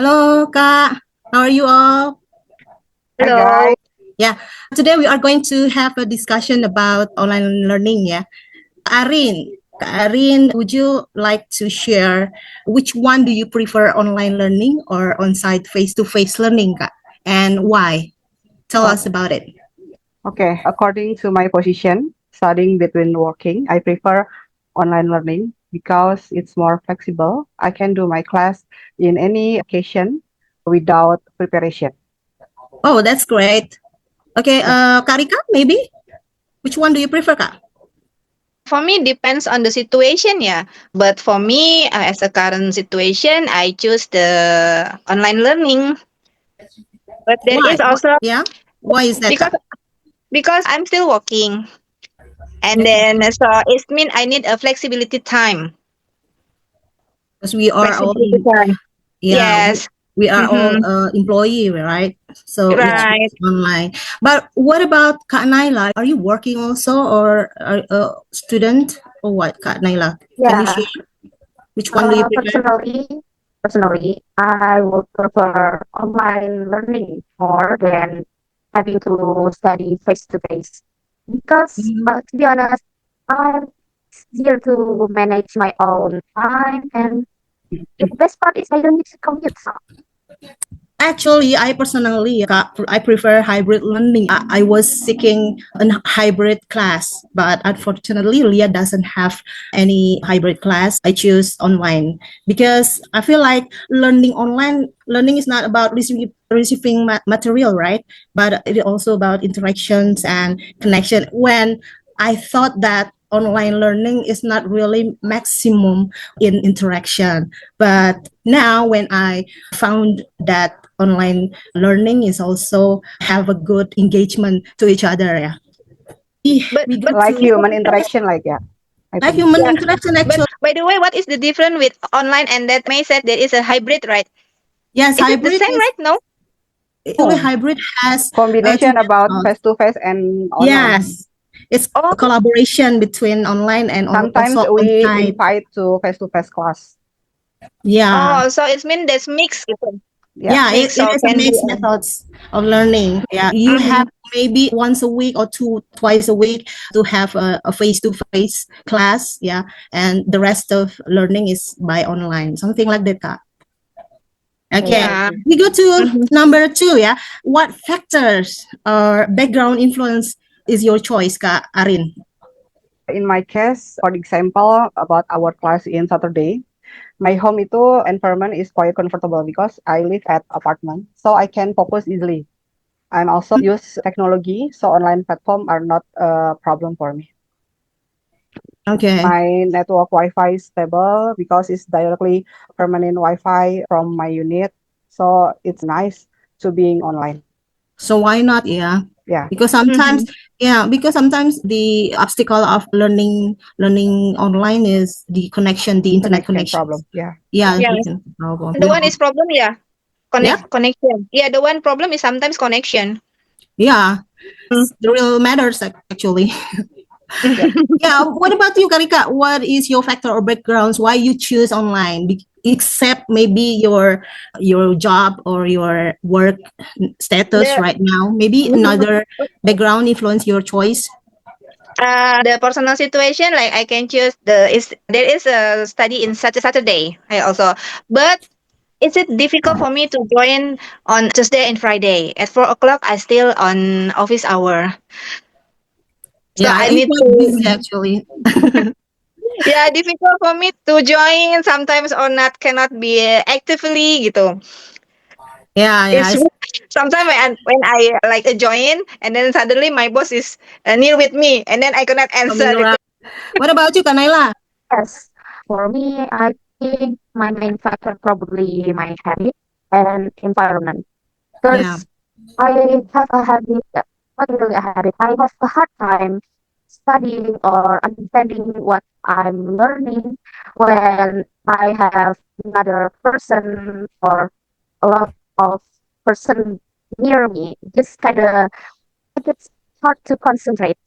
Hello, Kak. How are you all? Hi Hello. guys. Yeah. Today we are going to have a discussion about online learning. Yeah. Kak Arin, would you like to share which one do you prefer, online learning or on-site face-to-face learning, Kak? And why? Tell Oh, us about it. okay. According to my position, studying between working, I prefer online learning because it's more flexible. I can do my class in any occasion without preparation. Oh, that's great. Okay, Yeah. Karika, maybe? Which one do you prefer, Kak? For me, depends on the situation, yeah. But for me, as a current situation, I choose the online learning. But there Why? is also Yeah. Why is that, because Kak? because I'm still working, and Okay. then so it means I need a flexibility time. Because we are all Flexibility time. yeah, Yes. we are all Mm-hmm. employee, right? So you choose Right. online. But what about Kak Naila? Are you working also, or are a student, or what, Kak Naila? Can you Yeah, share which one do you prefer? personally, I would prefer online learning more than having to study face to face because, Mhm. to be honest, I'm easier to manage my own time, and the best part is I don't need to commute. So, Actually, I personally, I prefer hybrid learning. I was seeking a hybrid class, but unfortunately, Leah doesn't have any hybrid class. I choose online because I feel like learning is not about receiving material, right? But it is also about interactions and connection. When I thought that online learning is not really maximum in interaction, but now when I found that online learning is also have a good engagement to each other. Yeah, But we go Like to human interaction, like yeah, I like think. human yeah. interaction But actually. by the way, what is the difference with online and that May said there is a hybrid, right? Yes, Is it the hybrid same, is right? No. actually Oh, hybrid has two combination about methods. face to face and online. Yes, it's Oh, a collaboration between online and Sometimes also on we site. invite to face class. Yeah, oh, so it means there's mix gitu. Yeah. yeah, Mix it so is a can be mixed methods of learning. Yeah, you mhm. have maybe once a week or twice a week to have a face-to-face class. Yeah, and the rest of learning is by online, something like that, Kak. Yes, Okay, I Yeah. see. we go to Mhm. number two. Yeah, what factors or background influence is your choice, Kak Arin? In my case, for example, about our class in Saturday, my home itu environment is quite comfortable because I live at apartment, so I can focus easily. I'm also use technology, so online platform are not a problem for me. Okay, My network Wi-Fi is stable because it's directly permanent Wi-Fi from my unit, so it's nice to being online. so why not? Yeah, Yeah, because Mhm. sometimes, yeah, because sometimes the obstacle of learning online is the connection, the internet connection connections. problem. Yeah, Yeah, Yeah. it's a problem. The one is problem, yeah. Yeah, Connection. Yeah, the one problem is sometimes connection. yeah, Mm. the real matters actually. yeah. Yeah, what about you, Karika? What is your factor or backgrounds why you choose online? Except maybe your job or your work status the right now. Maybe mhm. another background influence your choice. The personal situation, like I can choose there is a study in such a Saturday. I also, but is it difficult for me to join on Tuesday and Friday at 4 o'clock? I still on office hour, so Yeah, I it's need quite to. busy actually. Yeah, difficult for me to join sometimes or not cannot be actively gitu. Yeah, yeah. It's sometimes when I like join and then suddenly my boss is near with me and then I cannot Coming answer around. gitu. What about you, Kanaila? yes, for me, I think my main factor probably my habit and environment Yeah. because I have a habit, not really a habit, I have a hard time studying or understanding what I'm learning when I have another person or a lot of person near me. Just kind of, it's hard to concentrate.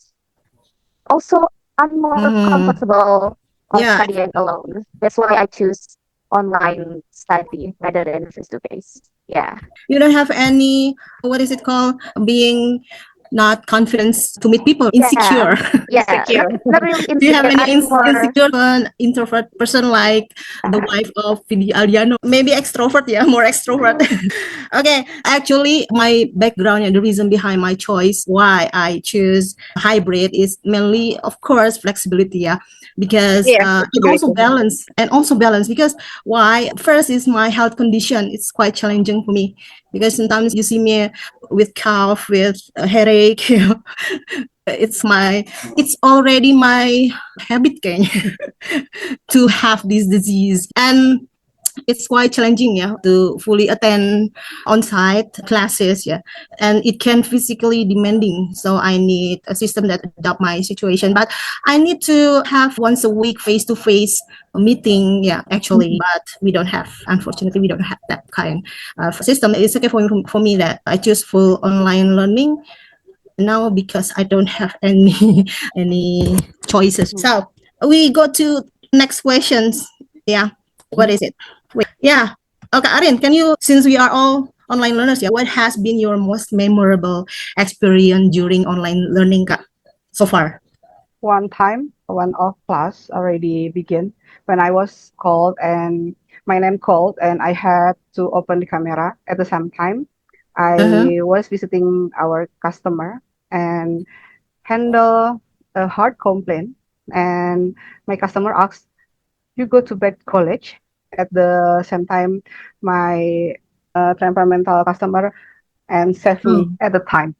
Also, I'm more Mm, comfortable yeah. studying alone. That's why I choose online study rather than face-to-face. Yeah. You don't have any, what is it called, being not confident to meet people, insecure. Yeah. Insecure. Not really Do you have insecure. any I'm more insecure introvert person like the wife of Vidi Aldiano? Maybe extrovert, yeah, more extrovert. Okay, actually, my background and the reason behind my choice why I choose hybrid is mainly, of course, flexibility, yeah, because Yeah, and also balance because why? First is my health condition. It's quite challenging for me because sometimes you see me with cough, with a headache. You know, it's already my habit kayaknya to have this disease, and it's quite challenging, yeah, to fully attend on-site classes, yeah, and it can physically demanding. So I need a system that adapt my situation, but I need to have once a week face-to-face meeting, yeah, actually, but we don't have, unfortunately, we don't have that kind of system. It's okay for me that I choose full online learning now because I don't have any any choices. So we go to next questions. Yeah, what is it? Wait, yeah. Okay, Arin, can you, since we are all online learners, yeah, what has been your most memorable experience during online learning, Kak, so far? One time, one of class already began when I was called and my name called and I had to open the camera at the same time. Uh-huh. I was visiting our customer and handle a hard complaint. And my customer asked, "You go to bed college?" At the same time, my temperamental customer and saved me Oh, at the time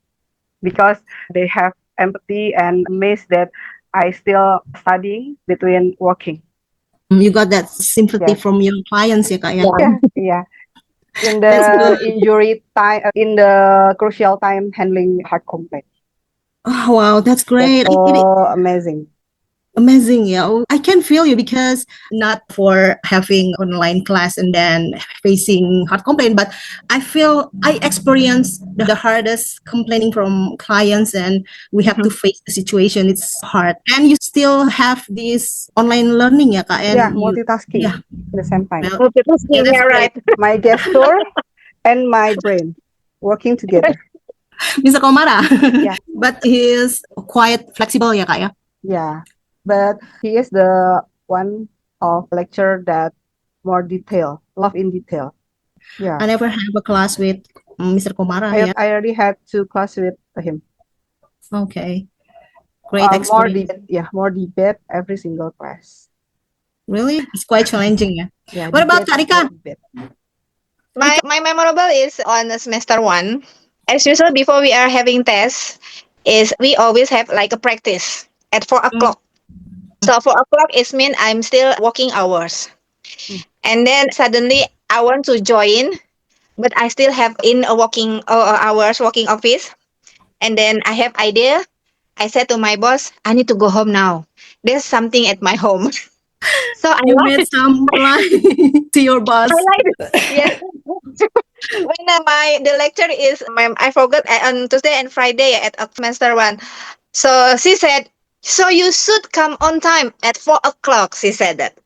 because they have empathy and miss that I still studying between working. you got that sympathy Yes. from your clients, yeah, Kak, yeah. Yeah, yeah. In That's the good. injury time, in the crucial time handling hard complaint. Oh, wow, that's That's great. so amazing. Amazing, yeah. Oh, I can feel you because not for having online class and then facing hard complaint, but I experience the hardest complaining from clients and we have to face the situation. It's hard. And you still have this online learning, yeah, Kak, Yeah, and you, multitasking yeah, at the same time. well, yeah, multitasking. that's Yeah, great. right. My gesture and my brain working together. Mr. Komara. Yeah. But he is quite flexible, yeah, Kak, yeah. Yeah, but he is the one of lecture that more detail, love in detail. Yeah, I never have a class with Mr. Komara, yeah. I already had 2 class with him. Okay. Great More experience. debate, yeah, more debate every single class. Really? It's quite challenging, yeah. Yeah, What about debate, Karika? debate. My memorable is on semester 1. As usual, before we are having tests, is we always have like a practice at 4 o'clock. So 4 o'clock is mean I'm still working hours. Mm. And then suddenly I want to join, but I still have in a working hours working office. And then I have idea. I said to my boss, I need to go home now. There's something at my home. So I You like made some lie to your boss. I like yes. When the lecture is I forgot on Tuesday and Friday at semester 1. So she said, so you should come on time at 4 o'clock. She said that.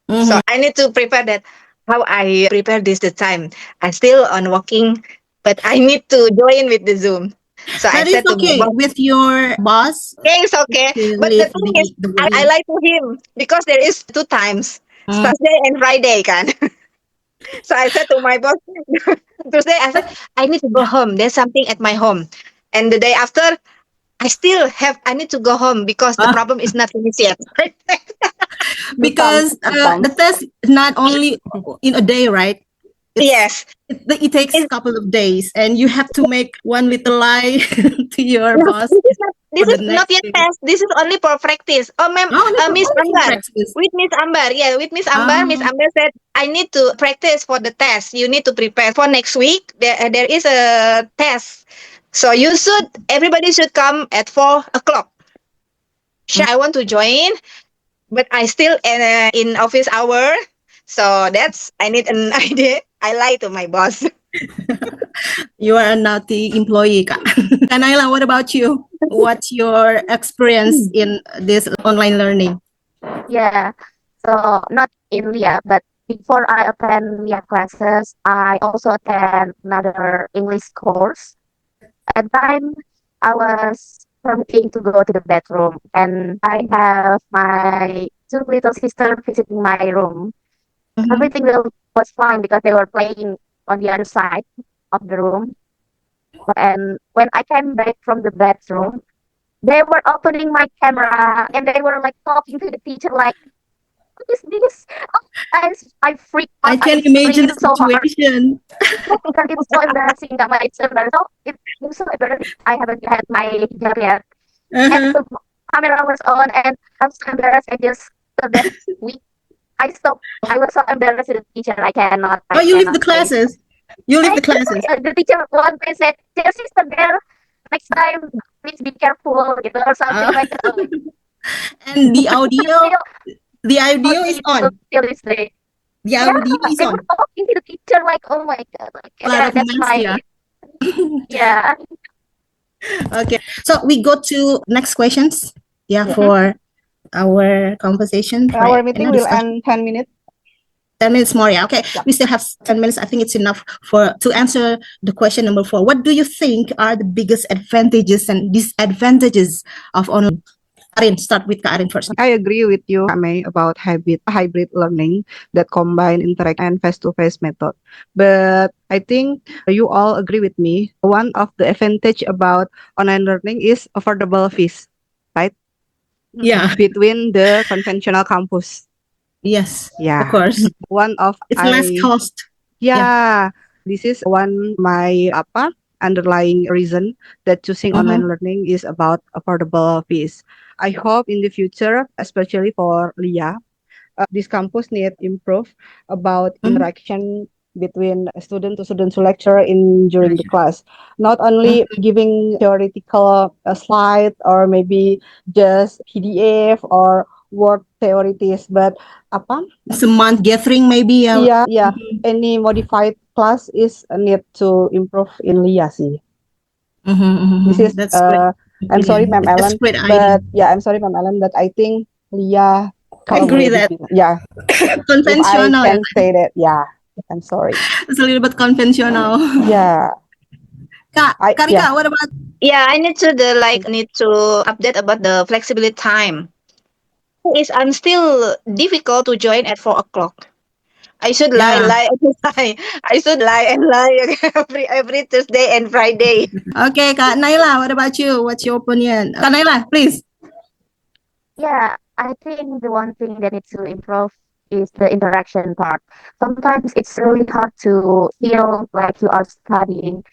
So Mhm. I need to prepare that. How I prepare this the time. I still on working, but I need to join with the Zoom. So I But it's said to my okay boss, with your boss okay, it's okay. to But the leave thing is, the I work. lie to him because there is 2 times, Mm. Thursday and Friday, kan. So I said to my boss, Tuesday, I said, I need to go home. There's something at my home. And the day after, I need to go home because the Ah, problem is not finished yet. because Two the test is not only in a day, right? Yes. It takes a It's, couple of days, and you have to make one little lie to your no, boss this for the is not next yet day. test. This is only for practice. Oh, ma'am, Oh, that's Miss only for Ambar. practice. With Miss Ambar. Yeah, with Miss Ambar. Miss Ah, Ambar said, I need to practice for the test. You need to prepare for next week. There is a test. So everybody should come at 4 o'clock. Sure, I want to join, but I still in office hour. So I need an idea. I lie to my boss. you are a naughty employee, Kak. Kanaila, what about you? What's your experience in this online learning? Yeah. So not in India, but before I attend Lia classes, I also attend another English course. At time, I was permitting to go to the bedroom, and I have my two little sisters visiting my room. Mhm. Everything was fine because they were playing on the other side of the room. And when I came back from the bedroom, they were opening my camera and they were like talking to the teacher like, "What is this?" Oh, I freaked I out. I can imagine the screamed so hard situation. because it's so embarrassing that my it's embarrassing. So it's so embarrassing. I haven't had my hijab yet, and Uh-huh. the camera was on, and I'm so embarrassed. I just that week I stopped. I was so embarrassed with the teacher. Oh, I you leave the cannot say. classes. You leave And the classes. the teacher one day said, "Dear sister girl, next time please be careful," gitu, or something Uh, like that. and the audio, Still, the audio is on. till this day. The Yeah, audio is they were on. talking to the teacher like, "Oh my god!" Like, A lot yeah, of that's mess, my yeah. yeah. Okay. So we go to next questions. Yeah, Yeah. for our conversation for Our meeting will discussion. end 10 minutes. 10 minutes more, yeah. Okay. Yeah. We still have 10 minutes. I think it's enough for to answer the question number 4. What do you think are the biggest advantages and disadvantages of online? Karin, start with Karin first. I agree with you, May, about hybrid learning that combine interaction and face-to-face method. But I think you all agree with me. One of the advantage about online learning is affordable fees, right? Yeah. Between the conventional campus. Yes. Of Yeah. course. One of It's less cost. yeah, this is one my underlying reason that choosing Mhm. online learning is about affordable fees. I hope in the future, especially for Lia, this campus need improve about Mhm. interaction between student to student to lecturer in during the class. Not only giving theoretical slide or maybe just PDF or word theories, but apa? It's a month gathering maybe. Yeah, any modified class is need to improve in Lia sih. This is That's great. I'm sorry, Brilliant. Ma'am That's Ellen, great idea. but yeah, I'm sorry, Ma'am Ellen, but I think Lia I agree collaborated that with yeah. If I conventional. can say that, yeah, I'm sorry. It's a little bit conventional. Yeah, yeah. Karika, what about? Yeah, I need to need to update about the flexibility time. Is I'm still difficult to join at 4 o'clock. I should Yeah. lie, lie. I should lie and lie every Tuesday and Friday. Okay, Kak Naila, what about you? What's your opinion? Kak Naila, please. Yeah, I think the one thing that needs to improve is the interaction part. Sometimes it's really hard to feel like you are studying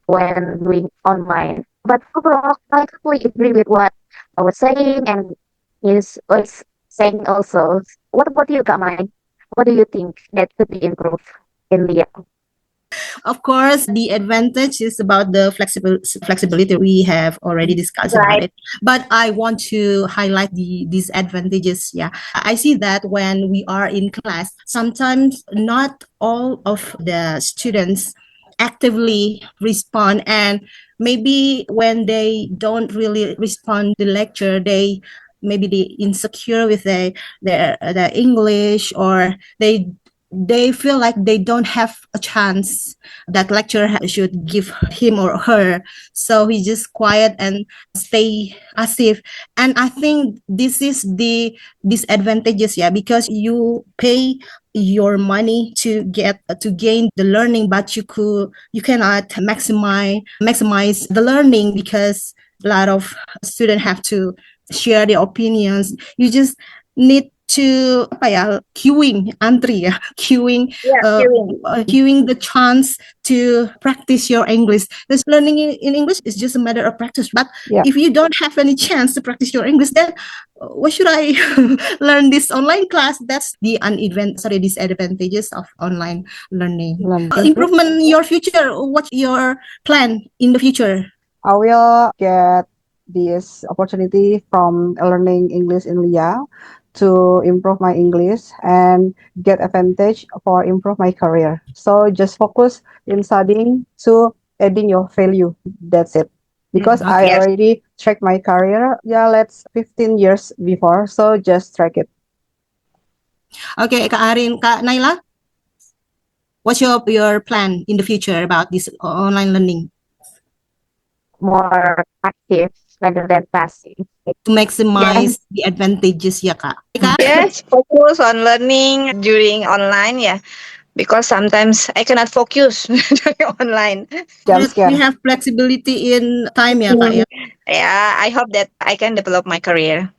when doing online. But overall, I completely agree with what I was saying and is was saying also. What about you, Kamai? What do you think that could be improved in the Of course, the advantage is about the flexibility. We have already discussed about Right. it. But I want to highlight the disadvantages. Yeah. I see that when we are in class, sometimes not all of the students actively respond, and maybe when they don't really respond to the lecture, they maybe they insecure with their English, or they feel like they don't have a chance that lecturer should give him or her, so he just quiet and stay passive. And I think this is the disadvantages, yeah, because you pay your money to gain the learning, but you cannot maximize the learning because a lot of students have to share their opinions. You just need to apa ya, queuing antri ya, queuing Yeah, queuing. queuing the chance to practice your English. This learning in English is just a matter of practice. But Yeah. if you don't have any chance to practice your English, then why should I learn this online class? That's the disadvantages of online learning. Improvement in your future. What's your plan in the future? I will get this opportunity from learning English in Lia to improve my English and get advantage for improve my career. So just focus in studying to adding your value. That's it. Because I Yes. already tracked my career, yeah, let's 15 years before. So just track it. Okay, Kak Arin, Kak Naila. What's your plan in the future about this online learning More active rather than passive. to maximize the advantages ya Kak? Kak? Yes, focus on learning during online, yeah. Because sometimes I cannot focus during online. Jump We scare. have flexibility in time ya Kak ya. Yeah, I hope that I can develop my career.